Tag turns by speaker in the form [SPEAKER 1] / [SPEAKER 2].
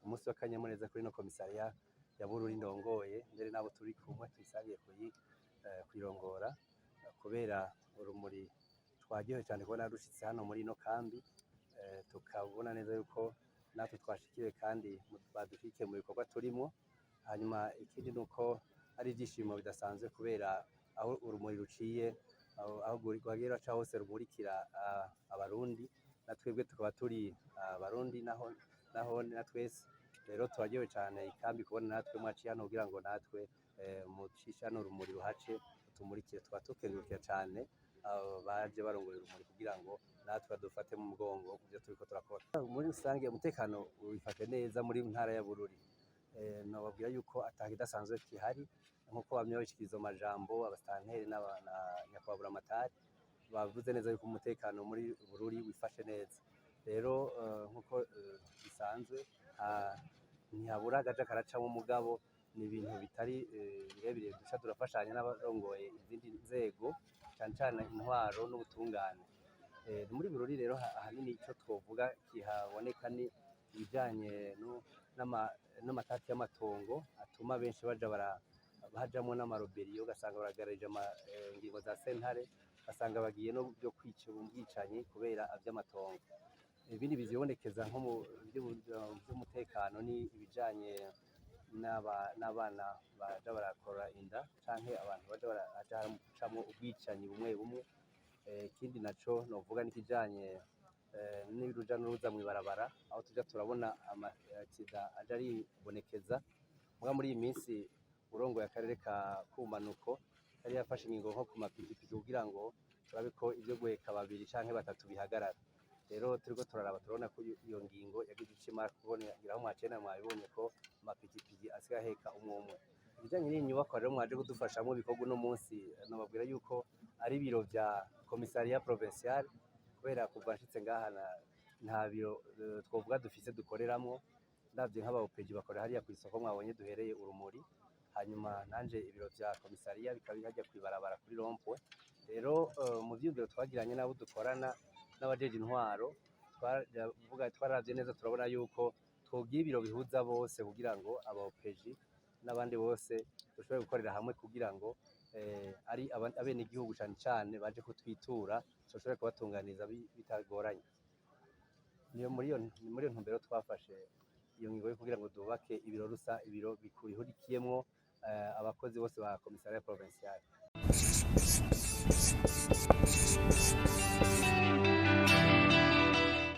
[SPEAKER 1] umunsi w'akanyamuneza kuri no komisariya ya Bururi ndongoye mbere nabo turi kumwe twisabiye kuyirongora kubera urumuri twagiye cyane kubona rushitse hano muri no kambi tukabona neza yuko natwe twashikiwe kandi badufike mu bikorwa turimo. Hanyuma ikindi nuko ari ibyishimo bidasanzwe kubera aho urumuri ruciye aho rwagera ca hose rumurikira abarundi natwebwe tukaba turi abarundi naho natwese rero twagiwe cyane ikambi kubona natwe mwaciye hano kugira ngo natwe mucisha no rumuri ruhace tumurikire twatukengurukira cyane baje barongorera urumuri kugira ngo natwe badufate mu mugongo kubyo turiko turakora. Muri rusange umutekano wifashe neza muri ntara ya Bururi. Nababwira yuko atakidasanzwe kihari nkuko bamye bashikiriza amajambo abastanteri na nyakubahwa amatari bavuze neza yuko umutekano muri Bururi wifashe neza. Rero nkuko bisanzwe ntihabura agaca karacamo umugabo ni ibintu bitari birebire duca turafashanya n'abarongoye izindi nzego cyane cyane intwaro n'ubutungane. Muri Bururi rero ahanini icyo twovuga kihaboneka ni ibijanye n'amatati y'amatongo atuma benshi bajamwo n'amaroberiyo ugasanga baragarije ingingo za sentare basanga bagiye no byo kwica ubwicanyi kubera avy'amatongo. Ibindi bizibonekeza nko mu by'umutekano ni ibijanye n'abana baja barakora inda canke abantu baja baracamwo ubwicanyi bumwe. Ikindi naco novuga n'ikijanye n'uruja n'uruza mw'ibarabara aho tuja turabona amasida aja aribonekeza. Muga muri iyi minsi urongoye akarere ka Kumanuko yari yafashe ingingo nko ku mapikipiki kugira ngo turabe ko ibyo guheka babiri canke batatu bihagarara. Rero turiko turaraba turabona ko iyo ngingo yagize icima kuboneraho mwacena mwabibonye ko amapikipiki asigaye aheka umwe. Ibijanye n'inyubako rero mwaje kudufashamwo ibikorwa uno munsi nababwira yuko ari biro vya komisariya provinciale kubera kuva nshitse ngaha nta biro twovuga dufise dukoreramwo ndavye nk'abaopeji bakorera hariya kw'isoko mwabonye duhereye urumuri. Hanyuma nanje ibiro vya komisariya bikaba hajya kwibarabara kuri rompwe. Rero mu vyumviro twagiranye nabo dukorana n'abajeje intwaro twararavye neza turabona yuko twogira ibiro bihuza bose kugira ngo abaopeji n'abandi bose dushobore gukorera hamwe kugira ngo ari abene igihugu cyane baje kutwitura dushobore kubatunganiza bitagoranye. Niyo muri iyo ntumbero twafashe iyo ngingo yo kugira ngo dubake ibiro bihurikiyemwo abakozi bose ba komisariya provinciale.